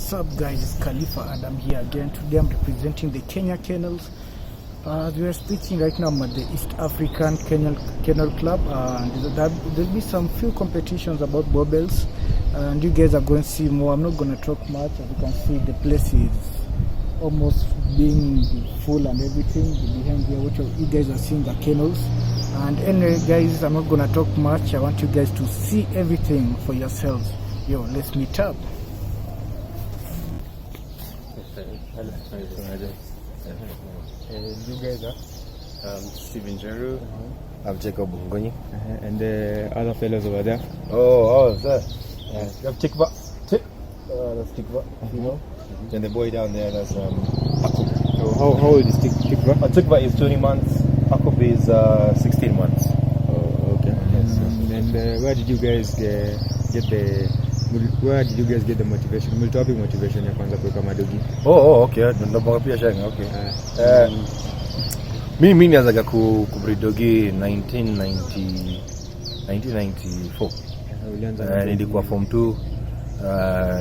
What's up guys, it's Khalifa Adam here again. Today I'm representing the Kenya Kennels. We are speaking right now at the East African Kennel Club, and there'll be some few competitions about Boerboels, and you guys are going to see more. I'm not going to talk much. As you can see, the place is almost being full and everything. Behind here, what you guys are seeing the kennels. And anyway guys, I'm not going to talk much. I want you guys to see everything for yourselves. Yo, let's meet up. You guys are? Steven Jeru. I'm Jacob Ngoni. And the other fellows over there? Sir. You have Tikva. That's Tikva, you know. And the boy down there, that's Akub. So how old is Tikva? Tikva is 20 months. Akub is 16 months. Oh, okay. Yes. And where did you guys get the motivation? Mlitoa motivation ya kwanza kuweka madogi? Okay. Ndio pia shanga. Okay. Mimi nianzaga kubreed dogi 1994. Ulianza nilikuwa form 2.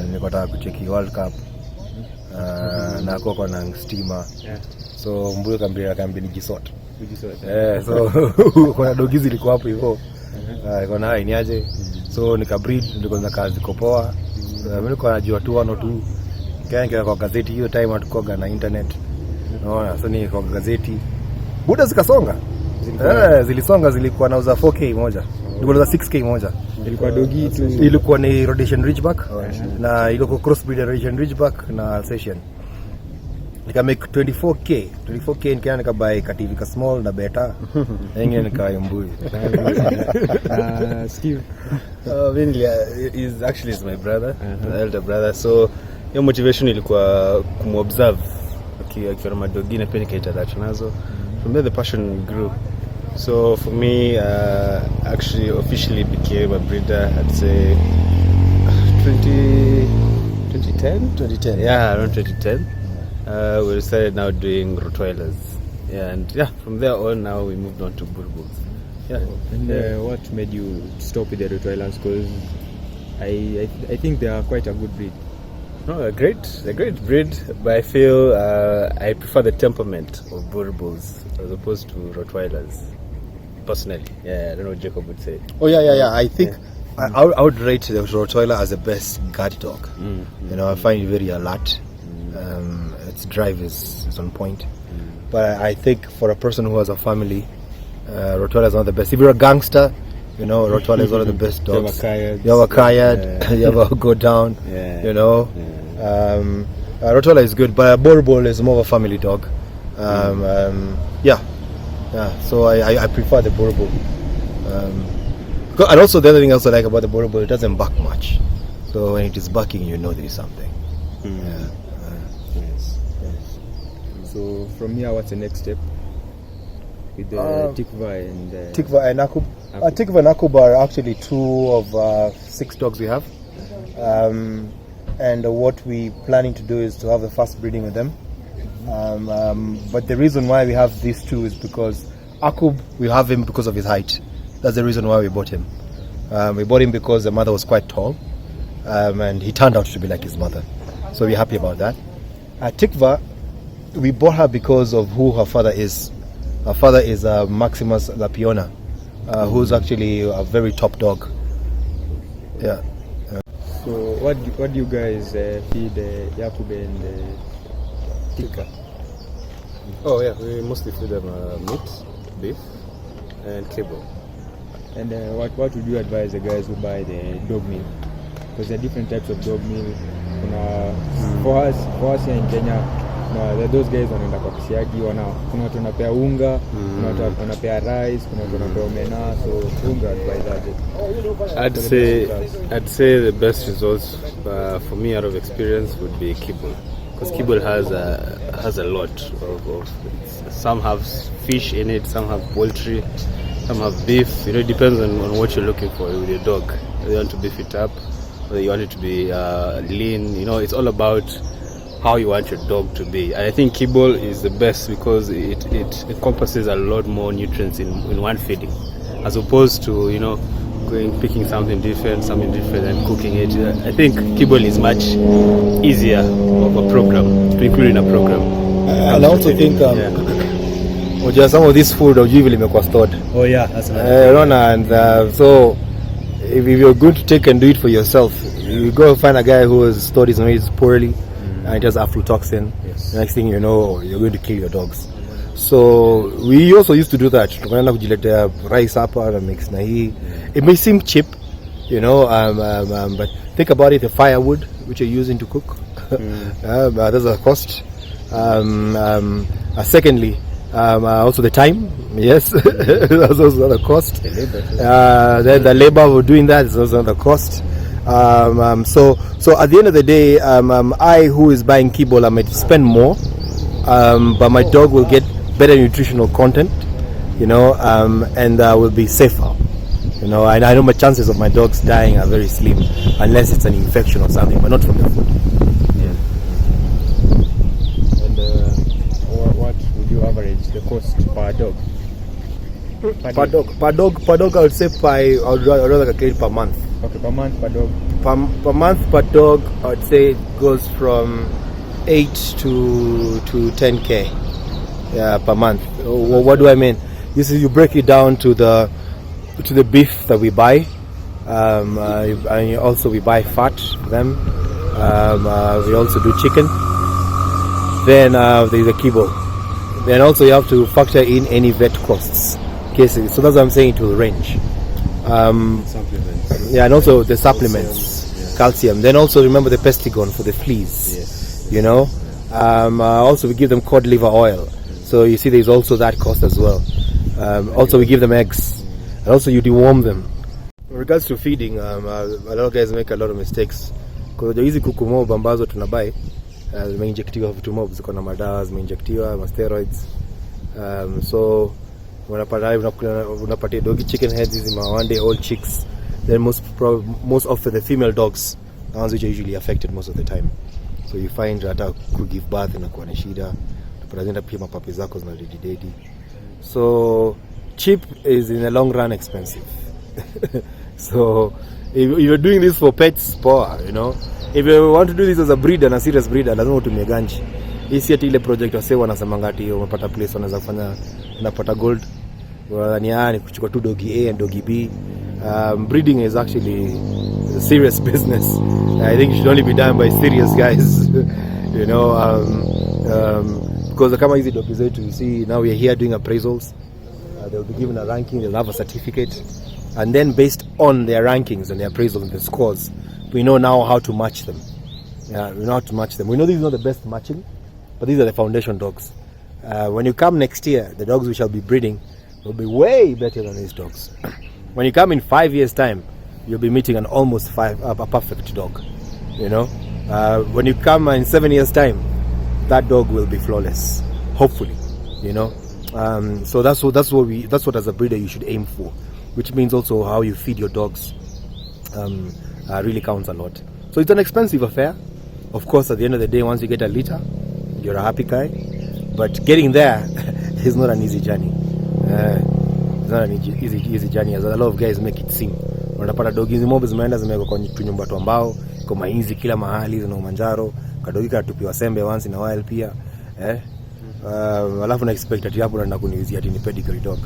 Nilikuwa nataka kucheki World Cup. Na kwa na steamer. So mbuyo kambi nijisort. So kuna dogi zilikuwa hapo hivyo. Iko na ni aje. So nikabreed, ndiko na kazi kopoa. Mimi nilikuwa najua tu one or two. Kaanga kwa gazeti hiyo time hatukoga na internet. Unaona, so ni kwa gazeti. Buda zikasonga. Zilisonga, zilikuwa nauza 4K moja. Nilikuwa nauza 6K moja. Ilikuwa dogi tu. Ilikuwa ni Rhodesian Ridgeback na ilikuwa crossbreed Rhodesian Ridgeback na Alsatian. Nika make 24K nikiana nikabuy kativika small na beta. Yenyewe nikayambui. Steve. Is my brother, the elder brother. So your motivation ilikuwa kumobserve akiwa madogi na pia nikaitadacho nazo. From there the passion grew. So for me, actually officially became a breeder at say 2010. Yeah, around 2010. We started now doing Rottweilers. Yeah, and from there on now we moved on to Boerboels. Yeah. And what made you stop with the Rottweilers? Because I think they are quite a good breed. No, they're great breed, but I feel I prefer the temperament of Boerboels as opposed to Rottweilers. Personally, I don't know what Jacob would say. I think I would rate the Rottweiler as the best guard dog. You know, I find it very alert. Its drive is on point. But I think for a person who has a family, Rottweiler is one of the best. If you're a gangster, you know, Rottweiler is one of the best dogs. You have a Kayad, you have a go down, you know. Rottweiler is good, but Boerboel is more of a family dog. So I prefer the Boerboel. And also the other thing else I like about the Boerboel, it doesn't bark much. So when it is barking, you know there is something. Yes. So from here, what's the next step? With the Tikva and Akub. Tikva and Akub are actually 2 of 6 dogs we have. And what we planning to do is to have the first breeding with them. But the reason why we have these 2 is because Akub, we have him because of his height. That's the reason why we bought him. We bought him because the mother was quite tall, and he turned out to be like his mother. So we're happy about that. Tikva, we bought her because of who her father is. Her father is Maximus Lapiona, who's actually a very top dog. Yeah. So what do you guys feed Yakub and Tikva? We mostly feed them meat, beef, and kibble. And what would you advise the guys who buy the dog meal? Because there are different types of dog meal. For us here in Kenya, those guys wanaenda kwa kisiagi, kuna watu wanapea unga, kuna watu wanapea rice, kuna watu wanapea omena. So unga advise aje? I'd say the best results for me out of experience would be kibble, because kibble has a lot of some have fish in it, some have poultry, some have beef. You know, it depends on what you're looking for with your dog. Whether you want to beef it up, whether you want it to be lean. You know, it's all about how you want your dog to be. And I think kibble is the best because it encompasses a lot more nutrients in one feeding, as opposed to, you know, picking something different and cooking it. I think kibble is much easier of a program to include in a program. And I also think some of this food usually imekuwa stored. Oh yeah, that's right. And so if you're going to take and do it for yourself, you go find a guy who has stored his meat poorly and it has aflatoxin. Yes. The next thing you know, you're going to kill your dogs. So we also used to do that. Tukaenda kujiletea rice hapa na mix na hii. It may seem cheap, but think about it, the firewood which you're using to cook. There's a cost. Secondly, also the time, yes, that's also another cost. Then the labor of doing that is also another cost. So at the end of the day, I who is buying kibble, I might spend more, but my dog will get better nutritional content, and will be safer. And I know my chances of my dogs dying are very slim, unless it's an infection or something, but not from the food. What would you average the cost per dog? Per dog, I would say I would rather calculate per month. Okay, per month per dog. Per month per dog, I would say it goes from 8 to 10k. Yeah, per month. What do I mean? You break it down to the beef that we buy, and also we buy fat for them. We also do chicken. Then there's a kibble. Then also you have to factor in any vet costs. Okay, so that's what I'm saying, it will range. Supplements. Yeah, and also the supplements, calcium. Then also remember the pestigon for the fleas. Yes. Also we give them cod liver oil. So you see there's also that cost as well. Also we give them eggs. And also you deworm them. In regards to feeding, a lot of guys make a lot of mistakes. Because hizi kuku mob ambazo tunabai zimeinjectiwa vitu mob, ziko na madawa, zimeinjectiwa steroids. So unapatia doggy chicken heads, hizi one day old chicks. Then most often the female dogs are ones which are usually affected most of the time. So you find hata give birth inakuwa ni shida. Unapata pia mapapi zako zina dedi. So cheap is in the long run expensive. So if you're doing this for pets, poor, if you want to do this as a breeder, a serious breeder, lazima utumie ganji. Hii si ati ile project wase wanasemanga ati umepata place wanaweza kufanya unapata gold. Ni kuchukua tu doggy A and doggy B. Breeding is actually a serious business. I think it should only be done by serious guys. Because kama hizi dogs zetu, you see now we are here doing appraisals. They'll be given a ranking, they'll have a certificate, and then based on their rankings and their appraisals and their scores, we know now how to match them. Yeah, we know how to match them. We know this is not the best matching, but these are the foundation dogs. When you come next year, the dogs we shall be breeding will be way better than these dogs. When you come in 5 years' time, you'll be meeting an almost a perfect dog. When you come in 7 years' time, that dog will be flawless, hopefully. So that's what as a breeder you should aim for, which means also how you feed your dogs really counts a lot. So it's an expensive affair. Of course, at the end of the day, once you get a litter, you're a happy guy. But getting there is not an easy journey. It's not an easy journey, as a lot of guys make it seem. Unapata dogi zimobe zimeenda zimewekwa kwa tunyumba tu ambao kwa mainzi kila mahali zina Manjaro, kadogi katupiwa sembe once in a while pia. Alafu na expect ati hapo naenda kuniuzia ati ni pedigree dog.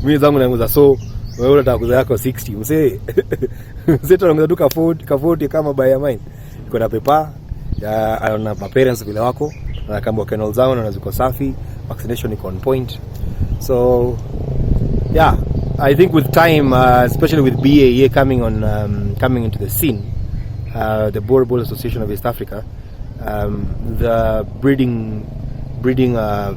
Mimi zangu naanguza so wewe unataka kuza yako 60 msee. Msee tunaanza duka food kama baya mine. Iko na pepa ya na parents vile wako na kama kennel zao na ziko safi, vaccination iko on point. So yeah, I think with time, especially with BAA coming into the scene, the Boerboel Association of East Africa, the breeding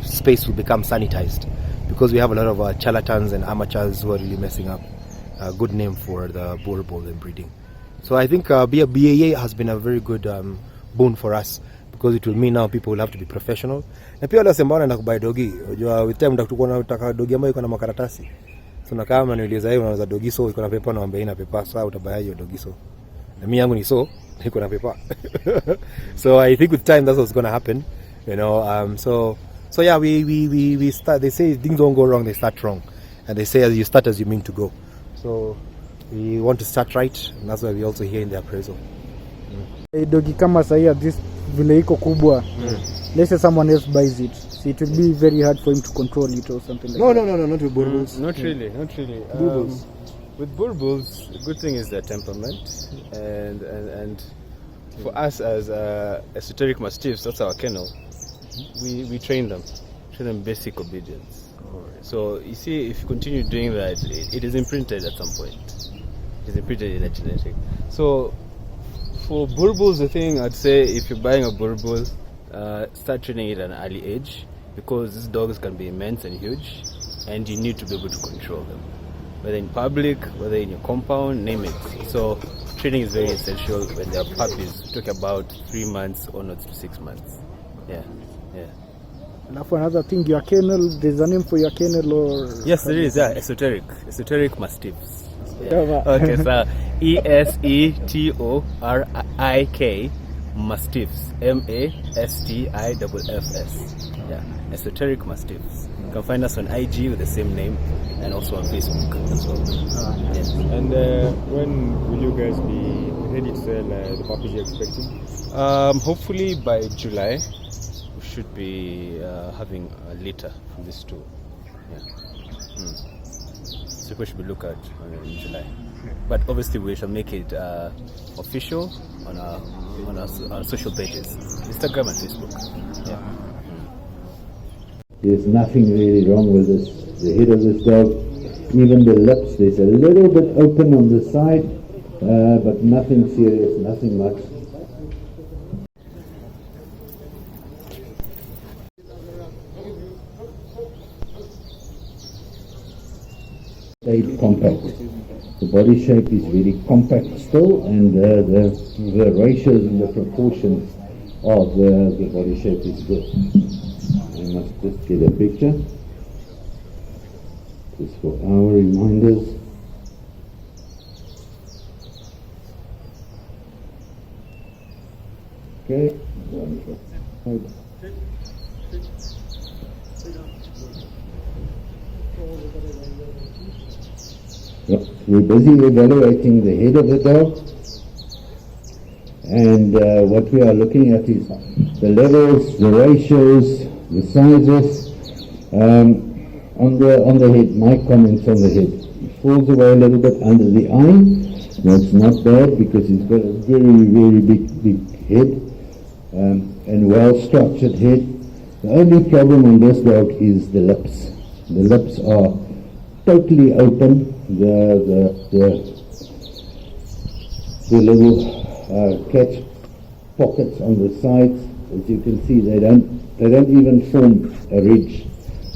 space will become sanitized, because we have a lot of charlatans and amateurs who are really messing up a good name for the Boerboel and breeding. So I think BAA has been a very good boon for us, because it will mean now people will have to be professional. Na pia wale wasembana na kubai dogi, unajua with time tutakuwa tunataka dogi ambayo iko na makaratasi. So na kama niuliza hiyo unaweza dogi so iko na pepa na ambaye ina pepa, sawa utabayaje hiyo dogi so. Na mimi yangu ni so iko na pepa. So I think with time that's what's going to happen, so yeah, we start, they say things don't go wrong, they start wrong. And they say as you start as you mean to go. So we want to start right, and that's why we also here in the appraisal. Dogi kama sahi at this vile iko kubwa, let's say someone else buys it, so it will be very hard for him to control it or something like that. No, not with Boerboels. Not really. Boerboels. With Boerboels, the good thing is their temperament, and for us as esoteric mastiffs, that's our kennel. We train them basic obedience. So you see, if you continue doing that, it is imprinted at some point. It is imprinted in a genetic. So for Boerboels, the thing I'd say, if you're buying a Boerboel, start training it at an early age, because these dogs can be immense and huge, and you need to be able to control them, whether in public, whether in your compound, name it. So training is very essential when they're puppies. Talk about 3 months onwards to 6 months. Yeah. Alafu another thing, your kennel, there's a name for your kennel or? Yes, there is. Yeah, esoteric mastiffs. Yeah. Okay, so ESETORIK mastiffs, MASTIFFS. Yeah, esoteric mastiffs. You can find us on IG with the same name, and also on Facebook as well. Yes. And when will you guys be ready to sell the puppies you're expecting? Hopefully by July, we should be having a litter from these two. Yeah. So we should be looking at in July. But obviously we shall make it official on our social pages, Instagram and Facebook. Yeah. There's nothing really wrong with this. The head of this dog, even the lips, there's a little bit open on the side, but nothing serious, nothing much. Stayed compact. The body shape is very compact still, and the ratios and the proportions of the body shape is good. I must just get a picture, just for our reminders. Okay, wonderful. We're busy evaluating the head of the dog, and what we are looking at is the levels, the ratios, the sizes. On the head, my comments on the head. It falls away a little bit under the eye. That's not bad because he's got a very, very big head and well-structured head. The only problem on this dog is the lips. The lips are totally open. The little catch pockets on the sides, as you can see, they don't even form a ridge.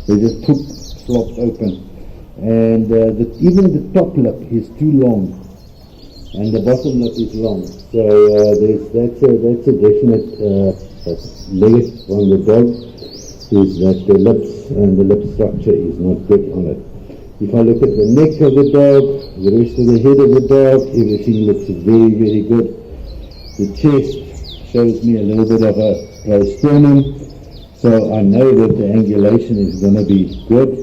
They just flopped open, and even the top lip is too long, and the bottom lip is long. So that's a definite negative on the dog, is that the lips and the lip structure is not good on it. If I look at the neck of the dog, the rest of the head of the dog, everything looks very, very good. The chest shows me a little bit of a sternum, so I know that the angulation is going to be good.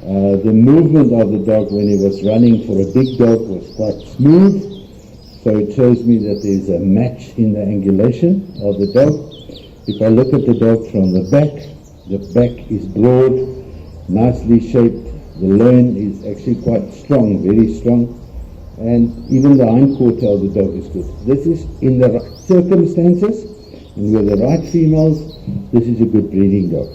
The movement of the dog when he was running for a big dog was quite smooth, so it shows me that there's a match in the angulation of the dog. If I look at the dog from the back is broad, nicely shaped. The loin is actually quite strong, very strong, and even the hindquarter of the dog is good. This is in the right circumstances, and with the right females, this is a good breeding dog.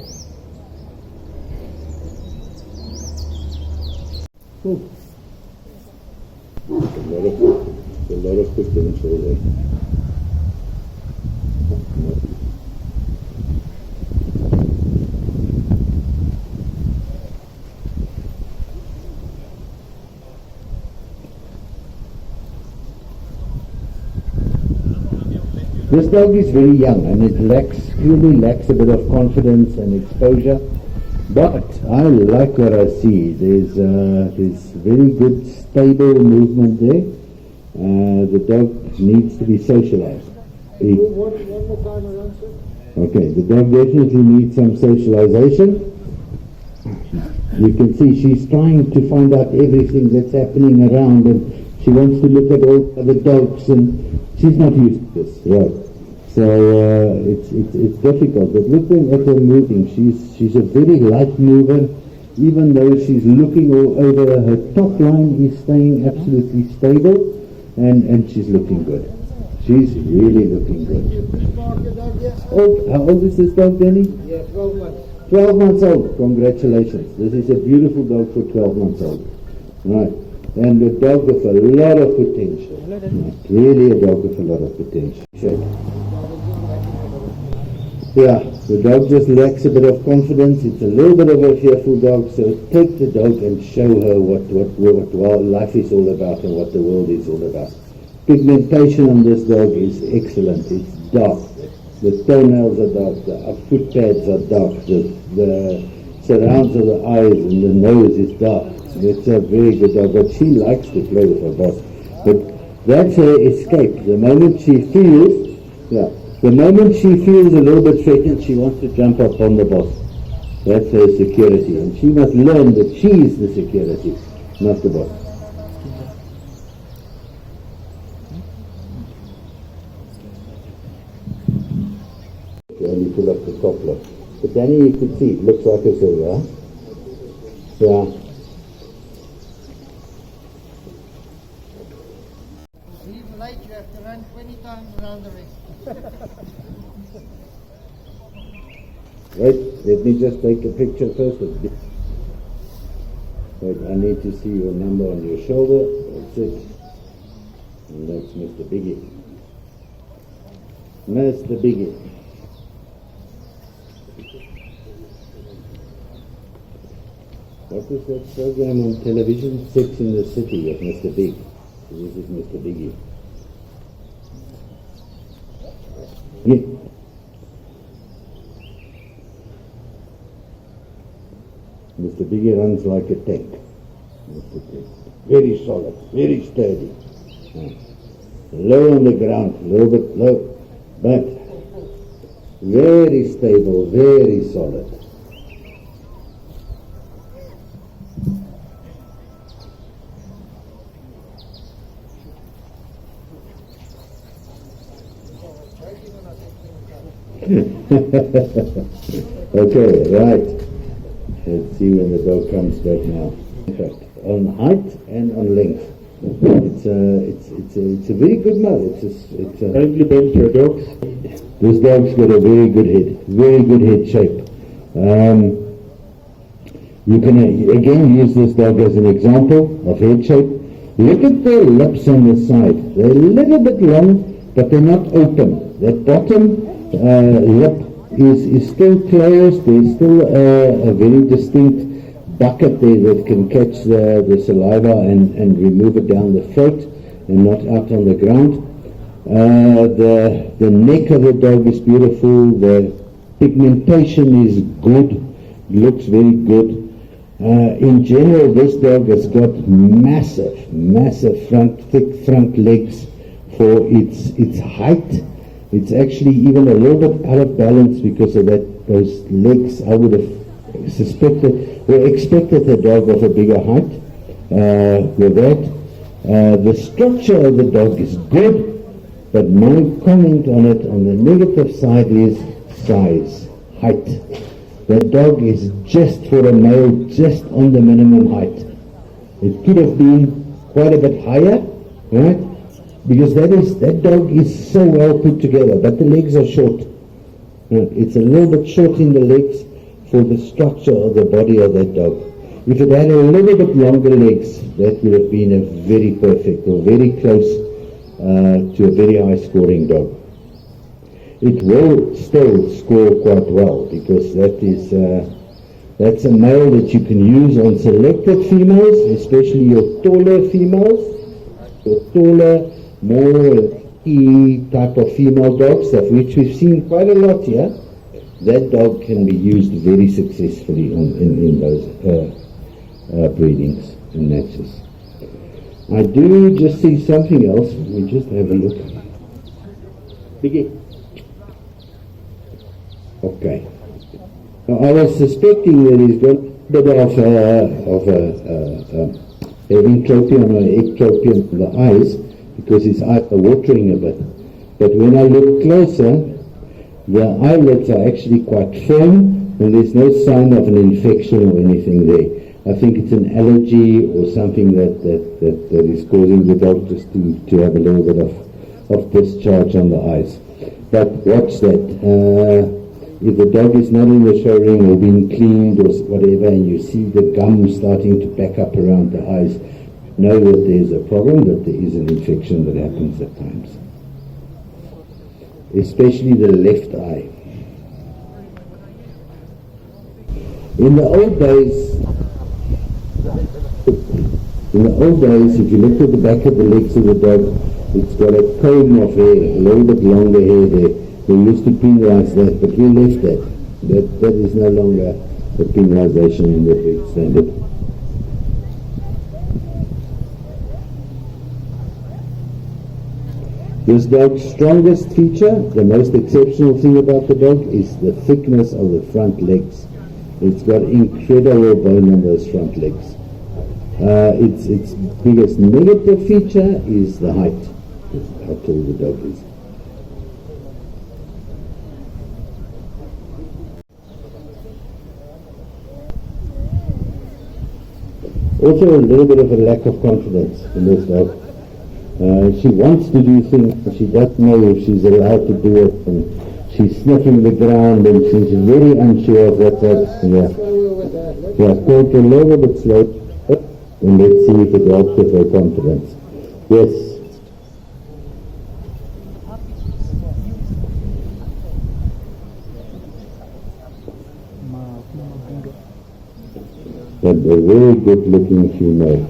A lot of potential there. This dog is very young, and it clearly lacks a bit of confidence and exposure. But I like what I see. There's very good, stable movement there. The dog needs to be socialized. One more time around, sir. Okay, the dog definitely needs some socialization. You can see she's trying to find out everything that's happening around, and she wants to look at all other dogs, and she's not used to this, right? So it's difficult. But looking at her moving, she's a very light mover. Even though she's looking all over, her top line is staying absolutely stable, and she's looking good. She's really looking good. How old is this dog, Danny? Yeah, 12 months. 12 months old. Congratulations. This is a beautiful dog for 12 months old. Right. And a dog with a lot of potential. Right. Really a dog with a lot of potential. Yeah, the dog just lacks a bit of confidence. It's a little bit of a fearful dog, so take the dog and show her what life is all about and what the world is all about. Pigmentation on this dog is excellent. It's dark. The toenails are dark, the foot pads are dark, the surrounds of the eyes and the nose is dark. It's a very good dog, but she likes to play with her boss. But that's her escape. The moment she feels, a little bit threatened, she wants to jump up on the boss. That's her security, and she must learn that she is the security, not the boss. Only pull up the top lock. But Danny, you could see, it looks like a silver. Yeah. Green light, you have to run 20 times around the ring. Wait, let me just take a picture first. Wait, I need to see your number on your shoulder. That's it. And that's Mr. Biggie. Mr. Biggie. What was that program on television? Sex in the City with Mr. Big. This is Mr. Biggie. Yeah. Mr. Biggie runs like a tank. Very solid, very sturdy. Low on the ground, a little bit low, but very stable, very solid. Okay, right. Let's see when the dog comes back now. In fact, on height and on length, it's a very good male. It's a compliment to your dog. This dog's got a very good head shape. You can again use this dog as an example of head shape. Look at the lips on the side. They're a little bit long, but they're not open. That bottom lip is still closed. There's still a very distinct bucket there that can catch the saliva and remove it down the throat and not out on the ground. The neck of the dog is beautiful. The pigmentation is good, looks very good. In general, this dog has got massive thick front legs for its height. It's actually even a little bit out of balance because of those legs. I would have expected a dog of a bigger height with that. The structure of the dog is good, but my comment on it on the negative side is size, height. That dog is just for a male, just on the minimum height. It could have been quite a bit higher, right? Because that dog is so well put together, but the legs are short. It's a little bit short in the legs for the structure of the body of that dog. If it had a little bit longer legs, that would have been a very perfect or very close to a very high scoring dog. It will still score quite well because that's a male that you can use on selected females, especially your taller females, your taller, more E type of female dogs, of which we've seen quite a lot here. That dog can be used very successfully in those breedings and matches. I do just see something else. Let me just have a look. Biggie. Okay. Now, I was suspecting that he's got bit of entropion or ectropion in the eyes because his eyes are watering a bit. But when I look closer, the eyelids are actually quite firm and there's no sign of an infection or anything there. I think it's an allergy or something that is causing the dog just to have a little bit of discharge on the eyes. But watch that. If the dog is not in the show ring or being cleaned or whatever, and you see the gum starting to back up around the eyes, know that there's a problem, that there is an infection that happens at times. Especially the left eye. In the old days, if you look at the back of the legs of the dog, it's got a comb of hair, a little bit longer hair there. They used to penalize that, but we left that. That is no longer a penalization in the breed standard. This dog's strongest feature, the most exceptional thing about the dog, is the thickness of the front legs. It's got incredible bone on those front legs. Its biggest negative feature is the height, how tall the dog is. Also a little bit of a lack of confidence in this dog. She wants to do things, but she doesn't know if she's allowed to do it, and she's sniffing the ground and she's very unsure of what's happening. Yeah, go a little bit slow and let's see if it helps with her confidence. Yes. But a very good looking female.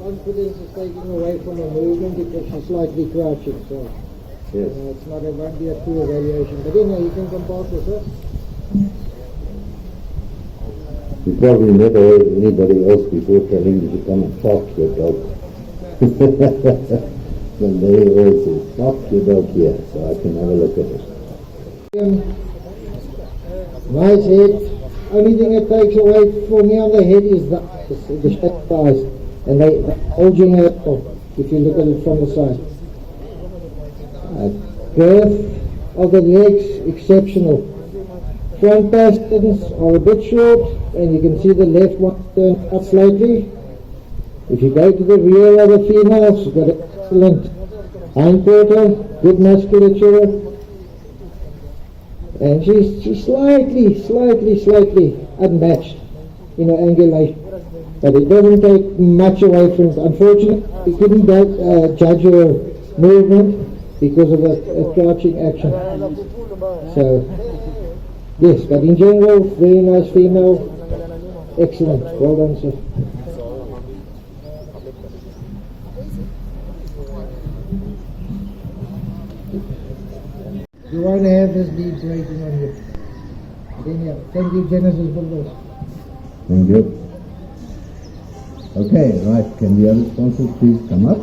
Confidence is taking away from her movement because she's slightly crouching, so Yes. it's not, it won't be a true evaluation. But anyway, you can compare this, huh? You probably never heard anybody else before telling you to come and park your dog. When they all say, park your dog here, so I can have a look at it. Nice head. Only thing it takes away for me on the head is the shape eyes, and they bulging out if you look at it from the side. Girth of the legs, exceptional. Front pastings are a bit short, and you can see the left one turned up slightly. If you go to the rear of the female, she's got an excellent hindquarter, good musculature. And she's slightly unmatched in her angulation. But it doesn't take much away from it. Unfortunately, we couldn't judge her movement because of a crouching action. So, yes, but in general, very nice female. Excellent. Well done, sir. You want to have this lead rating on you. Thank you, Genesis Builders. Thank you. Okay, right. Can the other sponsors please come up?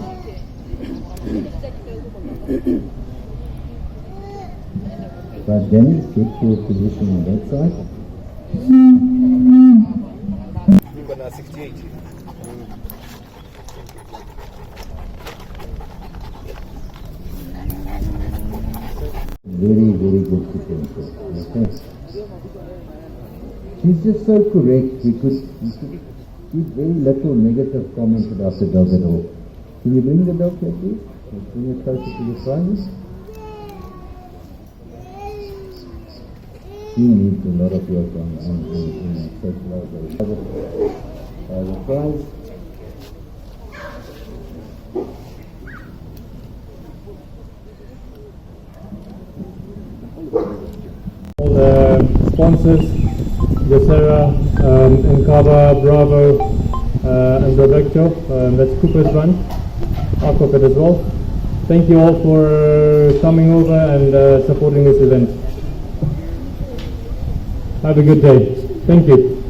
Right, Dennis, get your position on that side. Number 68. Very, very good potential. Okay. She's just so correct. We could give very little negative comment about the dog at all. Can you bring the dog here, please? Bring it closer to the front. She needs a lot of work on socialization. The prize. All the sponsors, Yosera, Nkaba, Bravo, and Roberto, that's Cooper's Run, our corporate as well. Thank you all for coming over and supporting this event. Have a good day. Thank you.